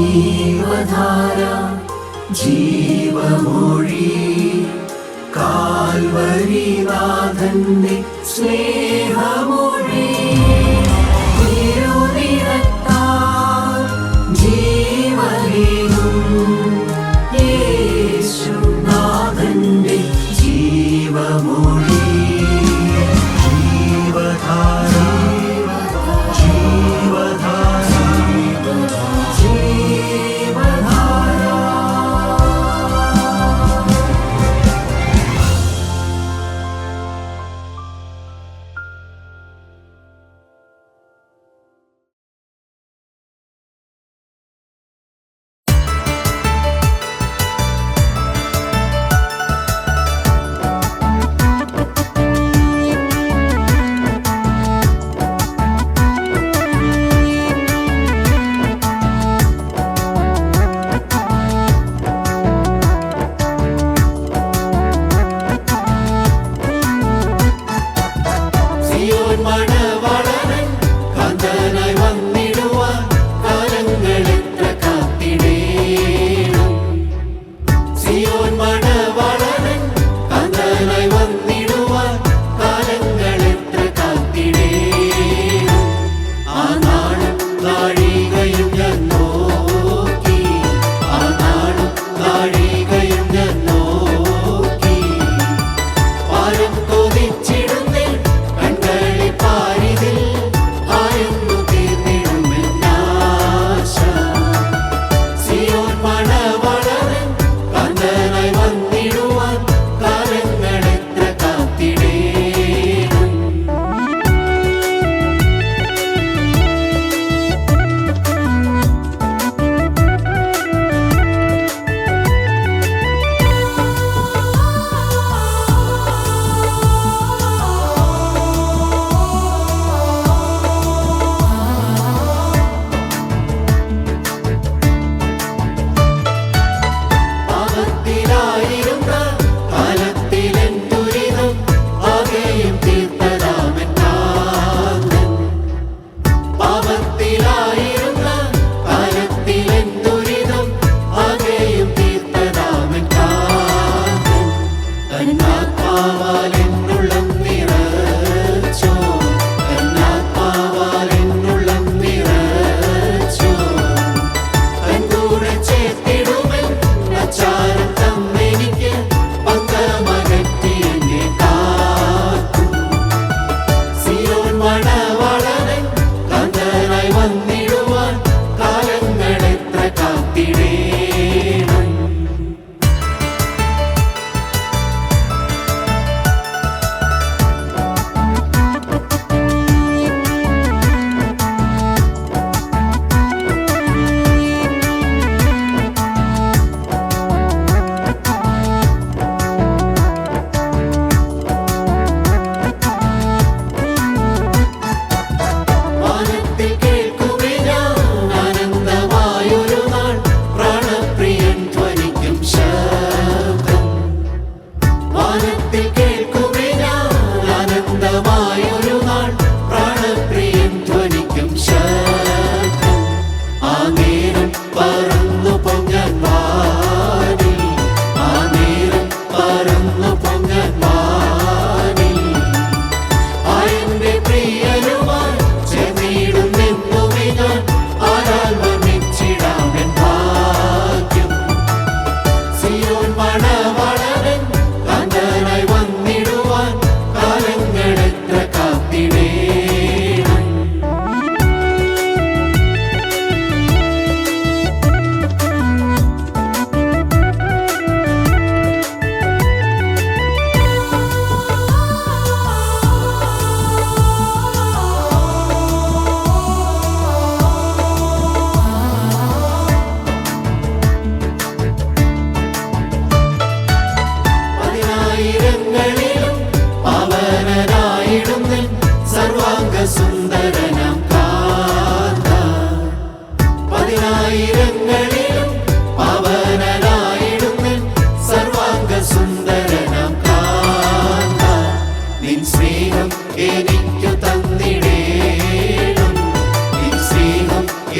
ജീവധാര ജീവമൊഴി കാൽവരിനാഥന്റെ സ്നേഹമൊഴി തിരുനിറത്താൽ ജീവനേകും യേശുനാഥന്റെ ജീവമൊഴി ജീവധാര ജീവധാര ജീവധാര.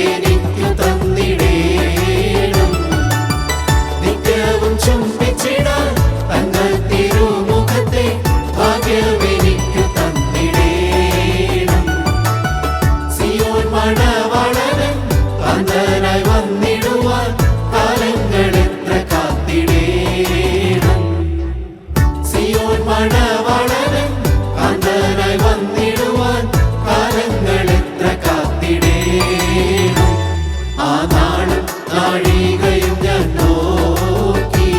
എനിക്കു തന്നിടേണം ആ നാളും നാഴികയും ഞാൻ നോക്കി,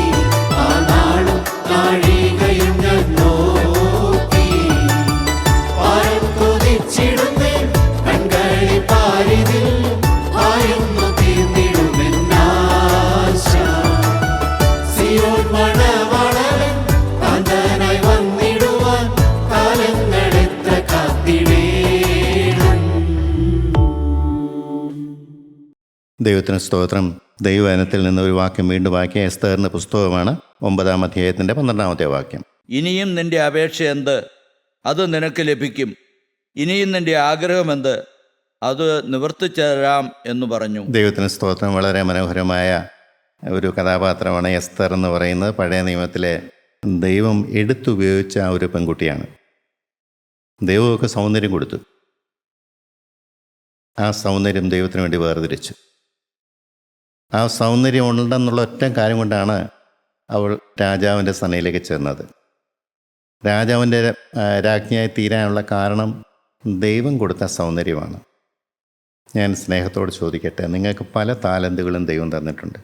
ആ നാളും നാഴികയും ഞാൻ നോക്കി. പാരം കൊതിച്ചിടുന്നേ കൺകളി പാരിതിൽ ആയൊന്നു തീർന്നിടുമെന്നാശ. സിയോൻ മണവാളൻ കാന്തനായി വന്നിടുവാൻ കാലങ്ങളെത്ര കാത്തിടേണം. ദൈവത്തിന് സ്തോത്രം. ദൈവവചനത്തിൽ നിന്ന് ഒരു വാക്യം വീണ്ടും വാക്യം എസ്തേറിൻ്റെ പുസ്തകമാണ് 9-ാം അധ്യായത്തിൻ്റെ 12-ാമത്തെ വാക്യം. ഇനിയും നിന്റെ അപേക്ഷ എന്ത്? അത് നിനക്ക് ലഭിക്കും. ഇനിയും നിന്റെ ആഗ്രഹമെന്ത്? അത് നിവർത്തിച്ചേരാം എന്ന് പറഞ്ഞു. ദൈവത്തിന് സ്തോത്രം. വളരെ മനോഹരമായ ഒരു കഥാപാത്രമാണ് എസ്തർ എന്ന് പറയുന്നത്. പഴയ നിയമത്തിലെ ദൈവം എടുത്തുപയോഗിച്ച ആ ഒരു പെൺകുട്ടിയാണ്. ദൈവമൊക്കെ സൗന്ദര്യം കൊടുത്തു. ആ സൗന്ദര്യം ദൈവത്തിന് വേണ്ടി വേർതിരിച്ചു. ആ സൗന്ദര്യം ഉണ്ടെന്നുള്ള ഒറ്റ കാര്യം കൊണ്ടാണ് അവൾ രാജാവിൻ്റെ സനയിലേക്ക് ചെന്നത്. രാജാവിൻ്റെ രാജ്ഞിയായി തീരാനുള്ള കാരണം ദൈവം കൊടുത്ത സൗന്ദര്യമാണ്. ഞാൻ സ്നേഹത്തോട് ചോദിക്കട്ടെ, നിങ്ങൾക്ക് പല താലന്തുകളും ദൈവം തന്നിട്ടുണ്ട്.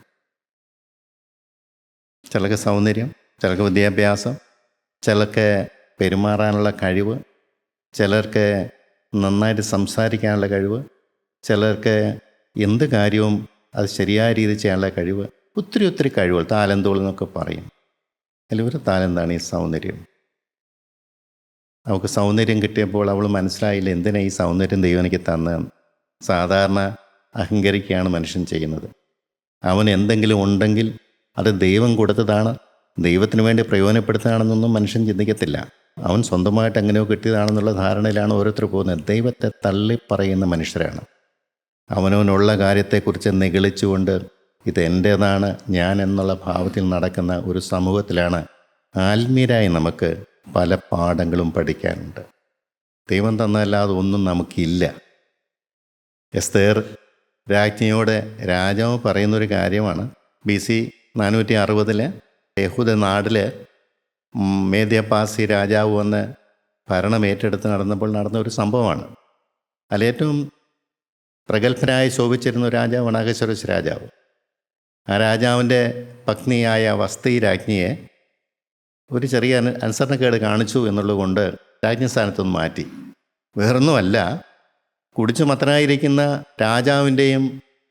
ചിലർക്ക് സൗന്ദര്യം, ചിലർക്ക് വിദ്യാഭ്യാസം, ചിലർക്ക് പെരുമാറാനുള്ള കഴിവ്, ചിലർക്ക് നന്നായിട്ട് സംസാരിക്കാനുള്ള കഴിവ്, ചിലർക്ക് എന്ത് കാര്യവും അത് ശരിയായ രീതിയിൽ ചെയ്യാനുള്ള കഴിവ്, ഒത്തിരി കഴിവുകൾ, താലന്തുകൾ എന്നൊക്കെ പറയും. അതിൽ ഒരു താലന്താണ് ഈ സൗന്ദര്യം. അവൾക്ക് സൗന്ദര്യം കിട്ടിയപ്പോൾ അവൾ മനസ്സിലായില്ല എന്തിനാ ഈ സൗന്ദര്യം ദൈവം എനിക്ക് തന്നതെന്ന്. സാധാരണ അഹങ്കരിക്കുകയാണ് മനുഷ്യൻ ചെയ്യുന്നത്. അവൻ എന്തെങ്കിലും ഉണ്ടെങ്കിൽ അത് ദൈവം കൊടുത്തതാണ്, ദൈവത്തിന് വേണ്ടി പ്രയോജനപ്പെടുത്തുകയാണെന്നൊന്നും മനുഷ്യൻ ചിന്തിക്കത്തില്ല. അവൻ സ്വന്തമായിട്ട് എങ്ങനെയോ കിട്ടിയതാണെന്നുള്ള ധാരണയിലാണ് ഓരോരുത്തർ പോകുന്നത്. ദൈവത്തെ തള്ളിപ്പറയുന്ന മനുഷ്യരാണ്. അവനവനുള്ള കാര്യത്തെക്കുറിച്ച് നിഗളിച്ചുകൊണ്ട് ഇത് എൻ്റേതാണ്, ഞാൻ എന്നുള്ള ഭാവത്തിൽ നടക്കുന്ന ഒരു സമൂഹത്തിലാണ് ആത്മീയരായി നമുക്ക് പല പാഠങ്ങളും പഠിക്കാനുണ്ട്. ദൈവം തന്നല്ലാതെ ഒന്നും നമുക്കില്ല. എസ്തേർ രാജ്ഞിയോട് രാജാവ് പറയുന്നൊരു കാര്യമാണ്. BC 460 യഹൂദ നാട്ടിൽ മേദ്യപാസി രാജാവ് വന്ന് ഭരണം ഏറ്റെടുത്ത് നടന്നപ്പോൾ നടന്ന ഒരു സംഭവമാണ്. അതിലേറ്റവും പ്രഗത്ഭനായി ശോഭിച്ചിരുന്ന രാജാവാണ് അഹശ്വേരോശ് രാജാവ്. ആ രാജാവിൻ്റെ പത്നിയായ വസ്തി രാജ്ഞിയെ ഒരു ചെറിയ അനുസരണക്കേട് കാണിച്ചു എന്നുള്ളതുകൊണ്ട് രാജ്ഞി സ്ഥാനത്തുനിന്ന് മാറ്റി. വേറൊന്നുമല്ല, കുടിച്ചു മത്തനായിരിക്കുന്ന രാജാവിൻ്റെയും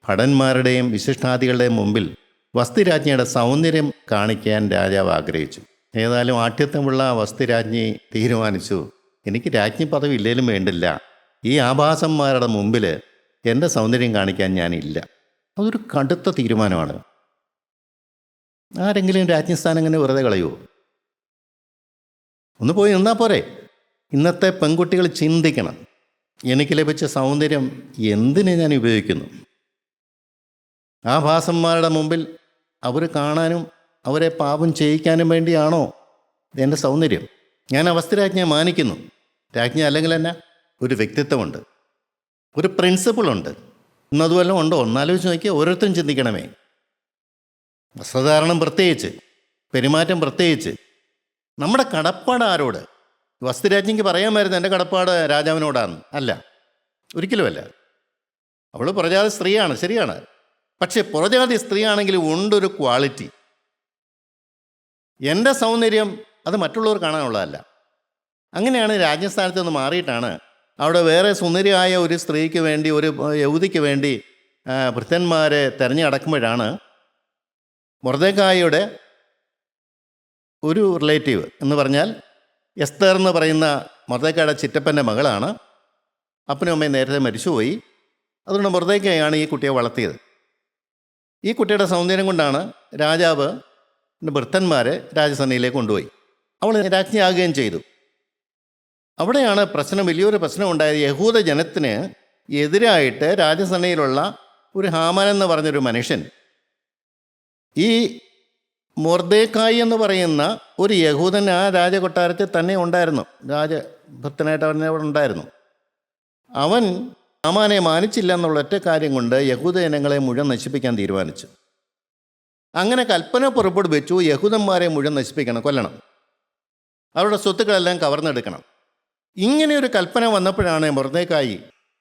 ഭടന്മാരുടെയും വിശിഷ്ടാദികളുടെയും മുമ്പിൽ വസ്തി രാജ്ഞിയുടെ സൗന്ദര്യം കാണിക്കാൻ രാജാവ് ആഗ്രഹിച്ചു. ഏതായാലും ആഠ്യത്വമുള്ള വസ്തി രാജ്ഞി തീരുമാനിച്ചു, എനിക്ക് രാജ്ഞി പദവി ഇല്ലേലും വേണ്ടില്ല, ഈ ആഭാസന്മാരുടെ മുമ്പിൽ എൻ്റെ സൗന്ദര്യം കാണിക്കാൻ ഞാനില്ല. അതൊരു കടുത്ത തീരുമാനമാണ്. ആരെങ്കിലും രാജ്ഞിസ്ഥാനം ഇങ്ങനെ വെറുതെ കളയുമോ? ഒന്ന് പോയി നിന്നാൽ പോരെ. ഇന്നത്തെ പെൺകുട്ടികൾ ചിന്തിക്കണം, എനിക്ക് ലഭിച്ച സൗന്ദര്യം എന്തിനെ ഞാൻ ഉപയോഗിക്കുന്നു? ആഭാസന്മാരുടെ മുമ്പിൽ അവർ കാണാനും അവരെ പാപം ചെയ്യിക്കാനും വേണ്ടിയാണോ എൻ്റെ സൗന്ദര്യം? ഞാൻ വസ്തുരാജ്ഞിയെ മാനിക്കുന്നു. രാജ്ഞി അല്ലെങ്കിൽ തന്നെ ഒരു വ്യക്തിത്വമുണ്ട്, ഒരു പ്രിൻസിപ്പിളുണ്ട്. ഇന്നതുവല്ലതും ഉണ്ടോ? ഒന്നാലോചിച്ച് നോക്കിയാൽ ഓരോരുത്തരും ചിന്തിക്കണമേ. വസ്ത്രധാരണം പ്രത്യേകിച്ച്, പെരുമാറ്റം പ്രത്യേകിച്ച്. നമ്മുടെ കടപ്പാട് ആരോട്? വസ്തുരാജ്ഞിക്ക് പറയാമായിരുന്നു എൻ്റെ കടപ്പാട് രാജാവിനോടാണ്. അല്ല, ഒരിക്കലുമല്ല. അവൾ പുറജാതി സ്ത്രീയാണ്, ശരിയാണ്. പക്ഷെ പുറജാതി സ്ത്രീയാണെങ്കിലും ഉണ്ടൊരു ക്വാളിറ്റി. എൻ്റെ സൗന്ദര്യം അത് മറ്റുള്ളവർ കാണാനുള്ളതല്ല. അങ്ങനെയാണ് രാജ്യസ്ഥാനത്ത് നിന്ന് മാറിയിട്ടാണ് അവിടെ വേറെ സുന്ദരിയായ ഒരു സ്ത്രീക്ക് വേണ്ടി, ഒരു യഹൂദിക്ക് വേണ്ടി ഭൃത്യന്മാരെ തിരഞ്ഞടക്കുമ്പോഴാണ് മൊർദെഖായിയുടെ ഒരു റിലേറ്റീവ് എന്ന് പറഞ്ഞാൽ എസ്തർ എന്ന് പറയുന്ന മൊർദെഖായിയുടെ ചിറ്റപ്പൻ്റെ മകളാണ്. അപ്പനും അമ്മയും നേരത്തെ മരിച്ചുപോയി. അതുകൊണ്ട് മൊർദെഖായാണ് ഈ കുട്ടിയെ വളർത്തിയത്. ഈ കുട്ടിയുടെ സൗന്ദര്യം കൊണ്ടാണ് രാജാവ് ഭൃത്യന്മാരെ രാജസന്നിധിയിലേക്ക് കൊണ്ടുപോയി. അവൾ രാജ്ഞിയാകുകയും ചെയ്തു. അവിടെയാണ് പ്രശ്നം, വലിയൊരു പ്രശ്നം ഉണ്ടായത്. യഹൂദ ജനത്തിന് എതിരായിട്ട് രാജസന്നിധിയിലുള്ള ഒരു ഹാമാൻ എന്ന് പറഞ്ഞൊരു മനുഷ്യൻ, ഈ മൊർദെഖായി എന്ന് പറയുന്ന ഒരു യഹൂദൻ ആ രാജകൊട്ടാരത്തിൽ തന്നെ ഉണ്ടായിരുന്നു, രാജഭക്തനായിട്ട് അവൻ അവിടെ ഉണ്ടായിരുന്നു. അവൻ ഹാമാനെ മാനിച്ചില്ല എന്നുള്ള ഒറ്റ കാര്യം കൊണ്ട് യഹൂദ ജനങ്ങളെ മുഴുവൻ നശിപ്പിക്കാൻ തീരുമാനിച്ചു. അങ്ങനെ കൽപ്പന പുറപ്പെടുവിച്ചു, യഹൂദന്മാരെ മുഴുവൻ നശിപ്പിക്കണം, കൊല്ലണം, അവരുടെ സ്വത്തുക്കളെല്ലാം കവർന്നെടുക്കണം. ഇങ്ങനെയൊരു കൽപ്പന വന്നപ്പോഴാണ് മൊർദെഖായി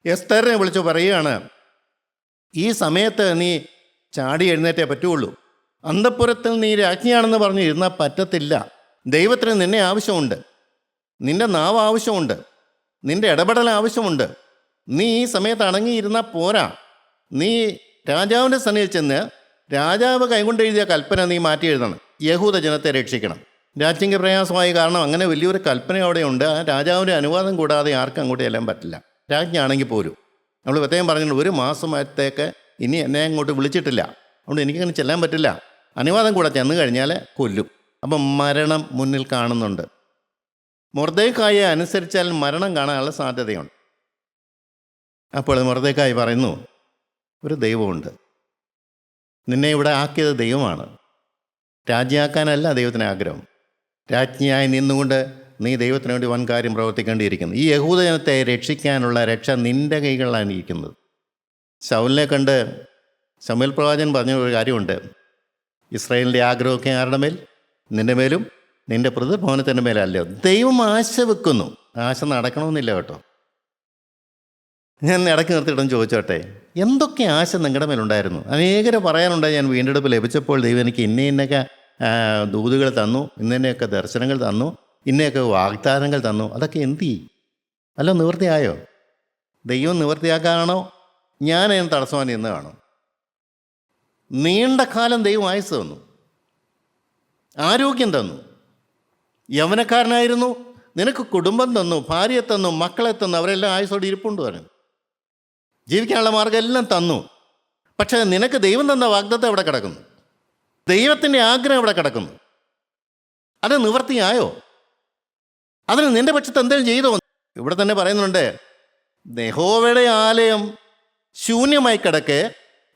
എസ്തറിനെ വിളിച്ചു പറയുകയാണ്, ഈ സമയത്ത് നീ ചാടി എഴുന്നേറ്റേ പറ്റുള്ളൂ. അന്തഃപുരത്തിൽ നീ രാജ്ഞിയാണെന്ന് പറഞ്ഞ് ഇരുന്നാൽ പറ്റത്തില്ല. ദൈവത്തിന് നിന്നെ ആവശ്യമുണ്ട്, നിന്റെ നാവ് ആവശ്യമുണ്ട്, നിന്റെ ഇടപെടൽ ആവശ്യമുണ്ട്. നീ ഈ സമയത്ത് അടങ്ങിയിരുന്നാൽ പോരാ. നീ രാജാവിൻ്റെ സന്നിധിയിൽ ചെന്ന് രാജാവ് കൈകൊണ്ട് എഴുതിയ കൽപ്പന നീ മാറ്റി എഴുതണം. യഹൂദ ജനത്തെ രക്ഷിക്കണം. രാജ്യക്ക് പ്രയാസമായി, കാരണം അങ്ങനെ വലിയൊരു കൽപ്പന അവിടെയുണ്ട്. ആ രാജാവിൻ്റെ അനുവാദം കൂടാതെ ആർക്കും അങ്ങോട്ട് ചെല്ലാൻ പറ്റില്ല. രാജ്ഞിയാണെങ്കിൽ പോരും. നമ്മൾ പ്രത്യേകം പറഞ്ഞിട്ടുണ്ട്, 1 മാസത്തേക്ക് ഇനി എന്നെ അങ്ങോട്ട് വിളിച്ചിട്ടില്ല, അതുകൊണ്ട് എനിക്കങ്ങനെ ചെല്ലാൻ പറ്റില്ല. അനുവാദം കൂടെ ചെന്ന് കഴിഞ്ഞാൽ കൊല്ലും. അപ്പം മരണം മുന്നിൽ കാണുന്നുണ്ട്. മൊർദെഖായെ അനുസരിച്ചാൽ മരണം കാണാനുള്ള സാധ്യതയുണ്ട്. അപ്പോൾ മൊർദെഖായി പറയുന്നു, ഒരു ദൈവമുണ്ട്, നിന്നെ ഇവിടെ ആക്കിയത് ദൈവമാണ്, രാജ്ഞിയാക്കാനല്ല ദൈവത്തിന് ആഗ്രഹം. രാജ്ഞിയായി നിന്നുകൊണ്ട് നീ ദൈവത്തിന് വേണ്ടി വൻ കാര്യം പ്രവർത്തിക്കേണ്ടിയിരിക്കുന്നു. ഈ യഹൂദജനത്തെ രക്ഷിക്കാനുള്ള രക്ഷ നിൻ്റെ കൈകളിലാണ് ഇരിക്കുന്നത്. ശൗലിനെ കണ്ട് ശമൂവേൽ പ്രവാചകൻ പറഞ്ഞ ഒരു കാര്യമുണ്ട്, ഇസ്രായേലിൻ്റെ ആഗ്രഹമൊക്കെ ആരുടെ മേൽ? നിൻ്റെ മേലും നിൻ്റെ പിതൃഭവനത്തിൻ്റെ മേലല്ലോ. ദൈവം ആശ വെക്കുന്നു, ആശ നടക്കണമെന്നില്ല കേട്ടോ. ഞാൻ ഇടയ്ക്ക് നിർത്തിയിട്ടൊന്ന് ചോദിച്ചോട്ടെ, എന്തൊക്കെ ആശ നിങ്ങളുടെ മേലുണ്ടായിരുന്നു? അനേകരെ പറയാനുണ്ടായി, ഞാൻ വീണ്ടെടുപ്പ് ലഭിച്ചപ്പോൾ ദൈവം എനിക്ക് ഇന്നയൊക്കെ ദൂതുകൾ തന്നു, ഇന്നയൊക്കെ ദർശനങ്ങൾ തന്നു, ഇന്നയൊക്കെ വാഗ്ദാനങ്ങൾ തന്നു. അതൊക്കെ എന്ത് ചെയ്യും? അല്ല നിവൃത്തിയായോ? ദൈവം നിവൃത്തിയാക്കാനാണോ ഞാൻ അതിന് തടസ്സമായി നിന്നതാണോ? നീണ്ട കാലം ദൈവം ആയുസ് തന്നു, ആരോഗ്യം തന്നു, യൗവനക്കാരനായിരുന്നു, നിനക്ക് കുടുംബം തന്നു, ഭാര്യയെ തന്നു, മക്കളെ തന്നു, അവരെല്ലാം ആയുസോടെ ഇരിപ്പുണ്ട് പറഞ്ഞു, ജീവിക്കാനുള്ള മാർഗം എല്ലാം തന്നു. പക്ഷേ നിനക്ക് ദൈവം തന്ന വാഗ്ദത്തം എവിടെ കിടക്കുന്നു? ദൈവത്തിൻ്റെ ആഗ്രഹം എവിടെ കിടക്കുന്നു? അത് നിവൃത്തിയായോ? അതിന് നിന്റെ പക്ഷത്ത് എന്തെങ്കിലും ചെയ്തോ? ഇവിടെ തന്നെ പറയുന്നുണ്ട്, യഹോവയുടെ ആലയം ശൂന്യമായി കിടക്കെ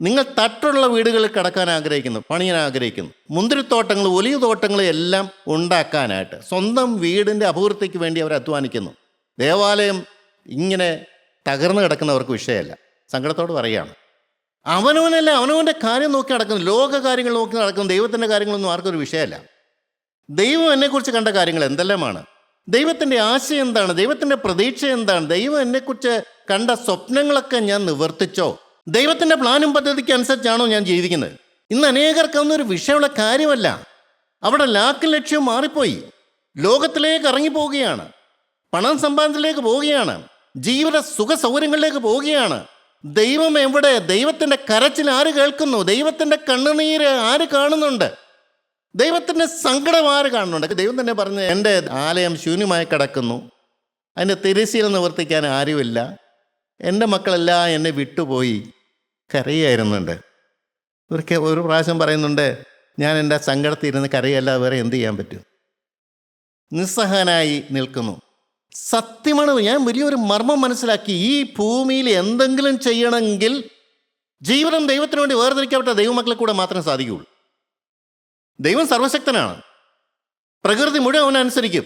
നിങ്ങൾ തട്ടുള്ള വീടുകളിൽ കിടക്കാൻ ആഗ്രഹിക്കുന്നു, പണിയാൻ ആഗ്രഹിക്കുന്നു, മുന്തിരിത്തോട്ടങ്ങൾ, ഒലിവ് തോട്ടങ്ങൾ എല്ലാം ഉണ്ടാക്കാനായിട്ട് സ്വന്തം വീടിൻ്റെ അഭിവൃദ്ധിക്ക് വേണ്ടി അവർ അധ്വാനിക്കുന്നു. ദേവാലയം ഇങ്ങനെ തകർന്നു കിടക്കുന്നവർക്ക് വിഷയമല്ല. സങ്കടത്തോട് പറയുകയാണ്, അവനവനല്ല അവനവൻ്റെ കാര്യം നോക്കി നടക്കുന്നു, ലോക കാര്യങ്ങൾ നോക്കി നടക്കുന്നു. ദൈവത്തിൻ്റെ കാര്യങ്ങളൊന്നും ആർക്കൊരു വിഷയമല്ല. ദൈവം എന്നെക്കുറിച്ച് കണ്ട കാര്യങ്ങൾ എന്തെല്ലാമാണ്? ദൈവത്തിൻ്റെ ആശയം എന്താണ്? ദൈവത്തിൻ്റെ പ്രതീക്ഷ എന്താണ്? ദൈവം എന്നെക്കുറിച്ച് കണ്ട സ്വപ്നങ്ങളൊക്കെ ഞാൻ നിവർത്തിച്ചോ? ദൈവത്തിൻ്റെ പ്ലാനും പദ്ധതിക്ക് അനുസരിച്ചാണോ ഞാൻ ജീവിക്കുന്നത്? ഇന്ന് അനേകർക്കൊന്നും ഒരു വിഷയമുള്ള കാര്യമല്ല. അവിടെ ലാക്കും ലക്ഷ്യവും മാറിപ്പോയി, ലോകത്തിലേക്ക് ഇറങ്ങിപ്പോവുകയാണ്, പണം സമ്പാദനത്തിലേക്ക് പോവുകയാണ്, ജീവിത സുഖ സൗകര്യങ്ങളിലേക്ക് പോവുകയാണ്. ദൈവം എവിടെ? ദൈവത്തിൻ്റെ കരച്ചിൽ ആര് കേൾക്കുന്നു? ദൈവത്തിൻ്റെ കണ്ണുനീര് ആര് കാണുന്നുണ്ട്? ദൈവത്തിൻ്റെ സങ്കടം ആര് കാണുന്നുണ്ട്? ദൈവം തന്നെ പറഞ്ഞ്, എൻ്റെ ആലയം ശൂന്യമായി കിടക്കുന്നു, അതിൻ്റെ തിരശ്ശീല നിവർത്തിക്കാൻ ആരുമില്ല, എൻ്റെ മക്കളെല്ലാം എന്നെ വിട്ടുപോയി, കരയായിരുന്നുണ്ട്. ഒരു പ്രാവശ്യം പറയുന്നുണ്ട്, ഞാൻ എൻ്റെ സങ്കടത്തിൽ ഇരുന്ന് കരയല്ല, വേറെ എന്ത് ചെയ്യാൻ പറ്റും? നിസ്സഹനായി നിൽക്കുന്നു. സത്യമാണ്. ഞാൻ വലിയൊരു മർമ്മം മനസ്സിലാക്കി. ഈ ഭൂമിയിൽ എന്തെങ്കിലും ചെയ്യണമെങ്കിൽ ജീവിതം ദൈവത്തിന് വേണ്ടി വേർതിരിക്കപ്പെട്ട ദൈവമക്കളെ കൂടെ മാത്രമേ സാധിക്കുകയുള്ളൂ. ദൈവം സർവശക്തനാണ്. പ്രകൃതി മുഴുവൻ അവനനുസരിക്കും,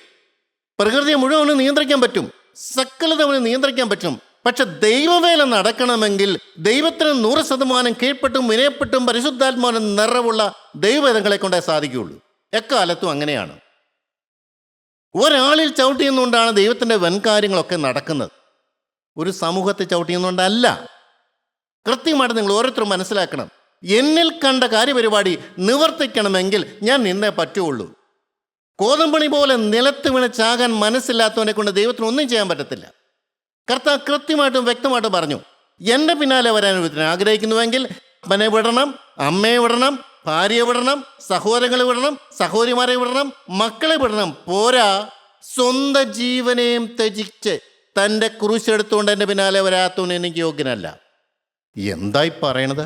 പ്രകൃതിയെ മുഴുവൻ അവന് നിയന്ത്രിക്കാൻ പറ്റും, സകലത അവന് നിയന്ത്രിക്കാൻ പറ്റും. പക്ഷെ ദൈവവേല നടക്കണമെങ്കിൽ ദൈവത്തിന് 100% കീഴ്പ്പെട്ടും വിനയപ്പെട്ടും പരിശുദ്ധാത്മാവിന് നിറവുള്ള ദൈവവേദങ്ങളെ കൊണ്ടേ സാധിക്കുകയുള്ളൂ. എക്കാലത്തും അങ്ങനെയാണ്. ഒരാളിൽ ചവിട്ടിയുന്നുകൊണ്ടാണ് ദൈവത്തിൻ്റെ വൻകാര്യങ്ങളൊക്കെ നടക്കുന്നത്. ഒരു സമൂഹത്തെ ചവിട്ടിയുന്നുകൊണ്ടല്ല. കൃത്യമായിട്ട് നിങ്ങൾ ഓരോരുത്തരും മനസ്സിലാക്കണം, എന്നിൽ കണ്ട കാര്യപരിപാടി നിവർത്തിക്കണമെങ്കിൽ ഞാൻ നിന്നേ പറ്റുള്ളൂ. കോതമ്പണി പോലെ നിലത്ത് വീണ് ചാകാൻ മനസ്സില്ലാത്തവനെ കൊണ്ട് ദൈവത്തിന് ഒന്നും ചെയ്യാൻ പറ്റത്തില്ല. കർത്താവ് കൃത്യമായിട്ടും വ്യക്തമായിട്ടും പറഞ്ഞു, എൻ്റെ പിന്നാലെ വരാൻ ആഗ്രഹിക്കുന്നുവെങ്കിൽ അപ്പനെ വിടണം, അമ്മയെ വിടണം, ഭാര്യയെ വിടണം, സഹോദരങ്ങളെ വിടണം, സഹോദരിമാരെ വിടണം, മക്കളെ വിടണം. പോരാ, സ്വന്തം ജീവനെയും ത്യജിച്ച് തൻ്റെ കുരിശെടുത്തുകൊണ്ട് എൻ്റെ പിന്നാലെ വരാത്തവന് എനിക്ക് യോഗ്യനല്ല. എന്തായി പറയണത്?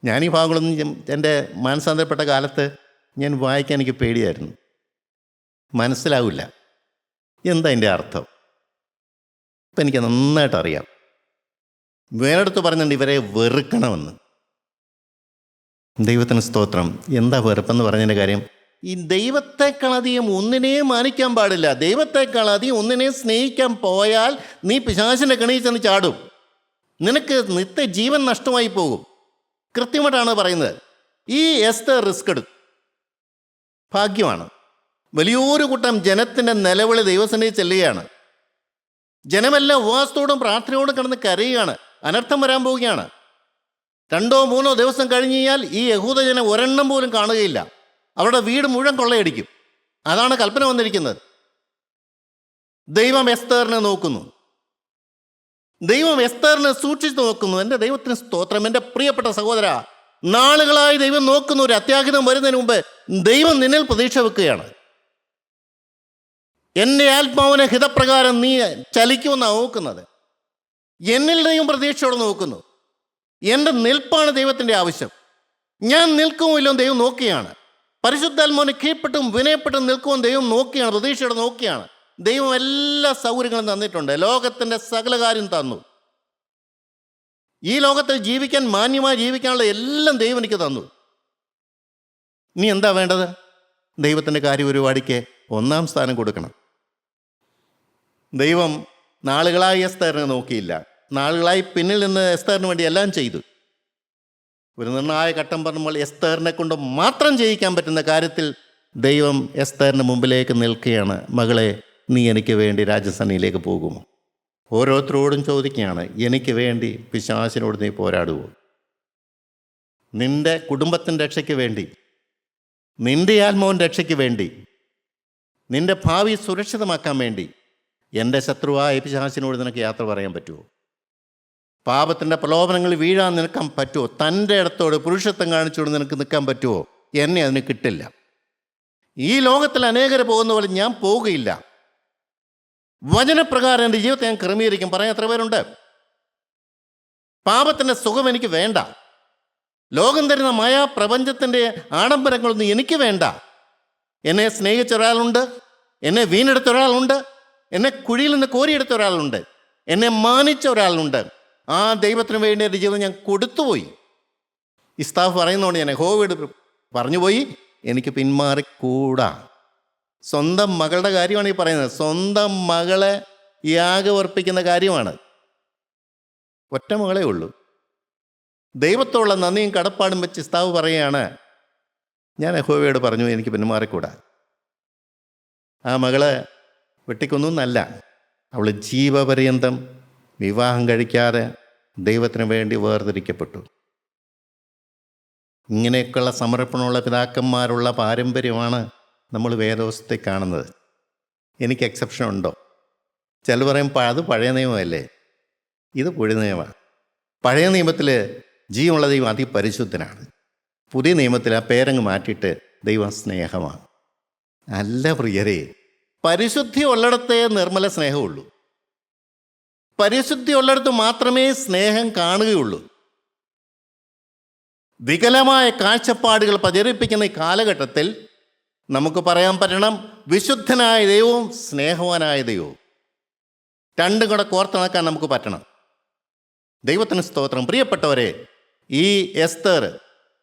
ഞാൻ ഈ ഭാഗങ്ങളൊന്നും എൻ്റെ മാനസാന്തരപ്പെട്ട കാലത്ത് ഞാൻ വായിക്കാൻ എനിക്ക് പേടിയായിരുന്നു. മനസ്സിലാവില്ല എന്താ എൻ്റെ അർത്ഥം. ഇപ്പം എനിക്ക് നന്നായിട്ട് അറിയാം. വേറെടുത്ത് പറഞ്ഞിട്ടുണ്ട് ഇവരെ വെറുക്കണമെന്ന്. ദൈവത്തിന് സ്തോത്രം. എന്താ വെറുപ്പെന്ന് പറഞ്ഞതിൻ്റെ കാര്യം, ഈ ദൈവത്തെക്കാളധികം ഒന്നിനെയും മാനിക്കാൻ പാടില്ല. ദൈവത്തെക്കാളധികം ഒന്നിനെയും സ്നേഹിക്കാൻ പോയാൽ നീ പിശാചിൻ്റെ കെണിയിൽ ചെന്ന് ചാടും. നിനക്ക് നിത്യ ജീവൻ നഷ്ടമായി പോകും. കൃത്യമായിട്ടാണ് പറയുന്നത്. ഈ എസ്തർ റിസ്ക് എടുത്തു, ഭാഗ്യമാണ്. വലിയൊരു കൂട്ടം ജനത്തിൻ്റെ നിലവിളി ദൈവസന്നിധിയിൽ ചെല്ലുകയാണ്. ജനമെല്ലാം ഉപവാസത്തോടും പ്രാർത്ഥനയോടും കിടന്ന് കരയുകയാണ്. അനർത്ഥം വരാൻ പോവുകയാണ്. 2 or 3 ദിവസം കഴിഞ്ഞ് കഴിഞ്ഞാൽ ഈ യഹൂദജനം ഒരെണ്ണം പോലും കാണുകയില്ല. അവരുടെ വീട് മുഴുവൻ കൊള്ളയടിക്കും. അതാണ് കൽപ്പന വന്നിരിക്കുന്നത്. ദൈവം എസ്തേറിനെ നോക്കുന്നു. ദൈവം എസ്തേറിനെ സൂക്ഷിച്ചു നോക്കുന്നു. എൻ്റെ ദൈവത്തിന് സ്തോത്രം. എൻ്റെ പ്രിയപ്പെട്ട സഹോദര, നാളുകളായി ദൈവം നോക്കുന്ന ഒരു അത്യാഹിതം വരുന്നതിന് മുമ്പ് ദൈവം നിന്നിൽ പ്രതീക്ഷ വെക്കുകയാണ്. എൻ്റെ ആത്മാവിനെ ഹിതപ്രകാരം നീ ചലിക്കുമെന്നാണ് നോക്കുന്നത്. എന്നിൽ ദൈവം പ്രതീക്ഷയോടെ നോക്കുന്നു. എൻ്റെ നിൽപ്പാണ് ദൈവത്തിൻ്റെ ആവശ്യം. ഞാൻ നിൽക്കുമില്ലോ ദൈവം നോക്കുകയാണ്. പരിശുദ്ധാത്മാവിനെ കീഴ്പ്പെട്ടും വിനയപ്പെട്ടും നിൽക്കുവാൻ ദൈവം നോക്കുകയാണ്, പ്രതീക്ഷയോടെ നോക്കുകയാണ്. ദൈവം എല്ലാ സൗകര്യങ്ങളും തന്നിട്ടുണ്ട്. ലോകത്തിൻ്റെ സകല കാര്യം തന്നു. ഈ ലോകത്തിൽ ജീവിക്കാൻ, മാന്യമായി ജീവിക്കാനുള്ള എല്ലാം ദൈവം എനിക്ക് തന്നു. ഇനി എന്താ വേണ്ടത്? ദൈവത്തിൻ്റെ കാര്യപരിപാടിക്ക് 1-ാം സ്ഥാനം കൊടുക്കണം. ദൈവം നാളുകളായി എസ്തേറിനെ നോക്കിയില്ല. നാളുകളായി പിന്നിൽ നിന്ന് എസ്തേറിന് വേണ്ടി എല്ലാം ചെയ്തു. ഒരു നിർണായ ഘട്ടം പറഞ്ഞപ്പോൾ എസ്തേറിനെ കൊണ്ട് മാത്രം ജയിക്കാൻ പറ്റുന്ന കാര്യത്തിൽ ദൈവം എസ്തേറിന് മുമ്പിലേക്ക് നിൽക്കുകയാണ്. മകളെ, നീ എനിക്ക് വേണ്ടി രാജസന്നിയിലേക്ക് പോകുമോ? ഓരോരുത്തരോടും ചോദിക്കുകയാണ്, എനിക്ക് വേണ്ടി പിശാചിനോട് നീ പോരാടുമോ? നിന്റെ കുടുംബത്തിൻ്റെ രക്ഷയ്ക്ക് വേണ്ടി, നിന്റെ ആത്മാവിൻ്റെ രക്ഷയ്ക്ക് വേണ്ടി, നിന്റെ ഭാവി സുരക്ഷിതമാക്കാൻ വേണ്ടി എൻ്റെ ശത്രുവായ പിശാചിനോട് നിനക്ക് യാത്ര പറയാൻ പറ്റുമോ? പാപത്തിൻ്റെ പ്രലോഭനങ്ങളിൽ വീഴാൻ നിൽക്കാൻ പറ്റുമോ? തൻ്റെ ഇടത്തോട് പുരുഷത്വം കാണിച്ചുകൊണ്ട് നിനക്ക് നിൽക്കാൻ പറ്റുമോ? എന്നെ അതിന് കിട്ടില്ല. ഈ ലോകത്തിൽ അനേകർ പോകുന്ന പോലെ ഞാൻ പോവുകയില്ല. വചനപ്രകാരം എൻ്റെ ജീവിതത്തെ ഞാൻ ക്രമീകരിക്കും. പറയാൻ എത്ര പേരുണ്ട്? പാപത്തിൻ്റെ സുഖം എനിക്ക് വേണ്ട. ലോകം തരുന്ന മായാ പ്രപഞ്ചത്തിൻ്റെ ആഡംബരങ്ങളൊന്നും എനിക്ക് വേണ്ട. എന്നെ സ്നേഹിച്ച ഒരാളുണ്ട്, എന്നെ വീണെടുത്ത ഒരാളുണ്ട്, എന്നെ കുഴിയിൽ നിന്ന് കോരിയെടുത്ത ഒരാളുണ്ട്, എന്നെ മാനിച്ച ഒരാളുണ്ട്. ആ ദൈവത്തിന് വേണ്ടി എൻ്റെ ജീവിതം ഞാൻ കൊടുത്തുപോയി. ഇസ്താഫ് പറയുന്നതുകൊണ്ട് ഞാൻ യഹോവയോട് പറഞ്ഞുപോയി, എനിക്ക് പിന്മാറിക്കൂടാ. സ്വന്തം മകളുടെ കാര്യമാണ് ഈ പറയുന്നത്. സ്വന്തം മകളെ യാഗമർപ്പിക്കുന്ന കാര്യമാണ്. ഒറ്റ മകളേ ഉള്ളൂ. ദൈവത്തോടുള്ള നന്ദിയും കടപ്പാടും വെച്ച് ഇസ്താവ് പറയുകയാണ്, ഞാൻ യഹോവയോട് പറഞ്ഞു എനിക്ക് പിന്മാറിക്കൂടാ. ആ മകളെ വെട്ടിക്കൊന്നല്ല, അവൾ ജീവപര്യന്തം വിവാഹം കഴിക്കാതെ ദൈവത്തിന് വേണ്ടി വേർതിരിക്കപ്പെട്ടു. ഇങ്ങനെയൊക്കെയുള്ള സമർപ്പണമുള്ള പിതാക്കന്മാരുള്ള പാരമ്പര്യമാണ് നമ്മൾ വേദോസ്തത്തിൽ കാണുന്നത്. എനിക്ക് എക്സെപ്ഷൻ ഉണ്ടോ? ചിലർ പറയും അത് പഴയ നിയമമല്ലേ. ഇത് പുതിയ നിയമമാണ്. പഴയ നിയമത്തിൽ ജീവനുള്ള ദൈവം അതിപരിശുദ്ധനാണ്. പുതിയ നിയമത്തിൽ ആ പേരങ്ങ് മാറ്റിയിട്ട് ദൈവം സ്നേഹമാണ്. അല്ല പ്രിയരേ, പരിശുദ്ധി ഉള്ളിടത്തേ നിർമ്മല സ്നേഹമുള്ളൂ. പരിശുദ്ധി ഉള്ളിടത്ത് മാത്രമേ സ്നേഹം കാണുകയുള്ളൂ. വികലമായ കാഴ്ചപ്പാടുകൾ പ്രചരിപ്പിക്കുന്ന ഈ കാലഘട്ടത്തിൽ നമുക്ക് പറയാൻ പറ്റണം, വിശുദ്ധനായ ദൈവവും സ്നേഹവാനായ ദൈവവും രണ്ടും കൂടെ കോർത്തിണക്കാൻ നമുക്ക് പറ്റണം. ദൈവത്തിന് സ്തോത്രം. പ്രിയപ്പെട്ടവരെ, ഈ എസ്തേർ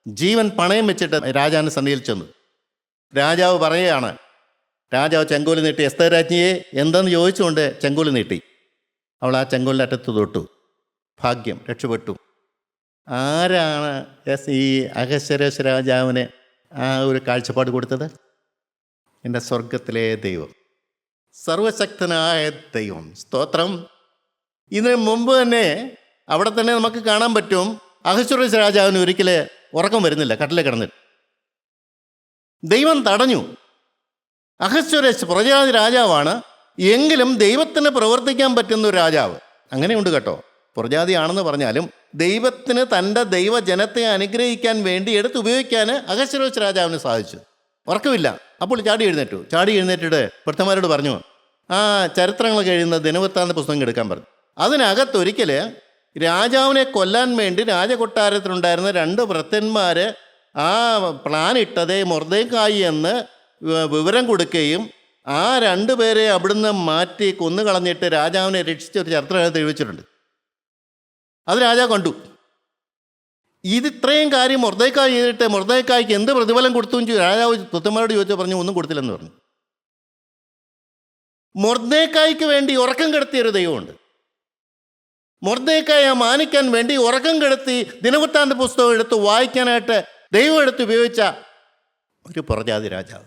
ജീവൻ പണയം വെച്ചിട്ട് രാജാവിൻ്റെ സന്നിധിയിൽ ചെന്നു. രാജാവ് പറയുകയാണ്, രാജാവ് ചെങ്കോല് നീട്ടി. എസ്തേർ രാജ്ഞിയെ എന്തെന്ന് ചോദിച്ചുകൊണ്ട് ചെങ്കോല് നീട്ടി. അവൾ ആ ചെങ്കോലിൻ്റെ അറ്റത്ത് തൊട്ടു. ഭാഗ്യം, രക്ഷപ്പെട്ടു. ആരാണ് ഈ അഹശ്വേരോശ് രാജാവിന് ആ ഒരു കാഴ്ചപ്പാട് കൊടുത്തത്? എൻ്റെ സ്വർഗത്തിലെ ദൈവം, സർവശക്തനായ ദൈവം. സ്തോത്രം. ഇതിന് മുമ്പ് തന്നെ അവിടെ തന്നെ നമുക്ക് കാണാൻ പറ്റും, അഹശ്വേരോശ് രാജാവിന് ഒരിക്കലും ഉറക്കം വരുന്നില്ല. കട്ടിലെ കിടന്നിട്ട് ദൈവം തടഞ്ഞു. അഹശ്വേരോശ് പ്രജാതി രാജാവാണ്, എങ്കിലും ദൈവത്തിന് പ്രവർത്തിക്കാൻ പറ്റുന്ന ഒരു രാജാവ്. അങ്ങനെയുണ്ട് കേട്ടോ. പ്രജാതിയാണെന്ന് പറഞ്ഞാലും ദൈവത്തിന് തൻ്റെ ദൈവജനത്തെ അനുഗ്രഹിക്കാൻ വേണ്ടി എടുത്തുപയോഗിക്കാൻ അഹശ്വേരോശ് രാജാവിന് സാധിച്ചു. ഉറക്കമില്ല. അപ്പോൾ ചാടി എഴുന്നേറ്റിട്ട് ഭൃത്യന്മാരോട് പറഞ്ഞു, ആ ചരിത്രങ്ങളൊക്കെ എഴുതുന്ന ദിനവൃത്താന്ത പുസ്തകം എടുക്കാൻ പറഞ്ഞു. അതിനകത്തൊരിക്കൽ രാജാവിനെ കൊല്ലാൻ വേണ്ടി രാജകൊട്ടാരത്തിലുണ്ടായിരുന്ന 2 ഭൃത്യന്മാർ ആ പ്ലാൻ ഇട്ടതേ മൊർദെഖായി എന്ന് വിവരം കൊടുക്കുകയും ആ 2 പേരെ അവിടുന്ന് മാറ്റി കൊന്നുകളഞ്ഞിട്ട് രാജാവിനെ രക്ഷിച്ച ഒരു ചരിത്രം എഴുതിച്ചിട്ടുണ്ട്. അത് രാജാവ് കണ്ടു. ഇത്രയും കാര്യം മൊർദെഖായി ചെയ്തിട്ട് മൊർദെഖായിക്ക് എന്ത് പ്രതിഫലം കൊടുത്തു എന്ന് രാജാവ് പുത്രന്മാരോട് ചോദിച്ചു. പറഞ്ഞു, ഒന്നും കൊടുത്തില്ലെന്ന് പറഞ്ഞു. മൊർദെഖായിക്ക് വേണ്ടി ഉറക്കം കെടുത്തിയൊരു ദൈവമുണ്ട്. മൊർദെഖായെ മാനിക്കാൻ വേണ്ടി ഉറക്കം കെടുത്തി ദിനവൃത്താന്ത പുസ്തകം എടുത്ത് വായിക്കാനായിട്ട് ദൈവം എടുത്ത് ഉപയോഗിച്ച ഒരു പുറജാതി രാജാവ്.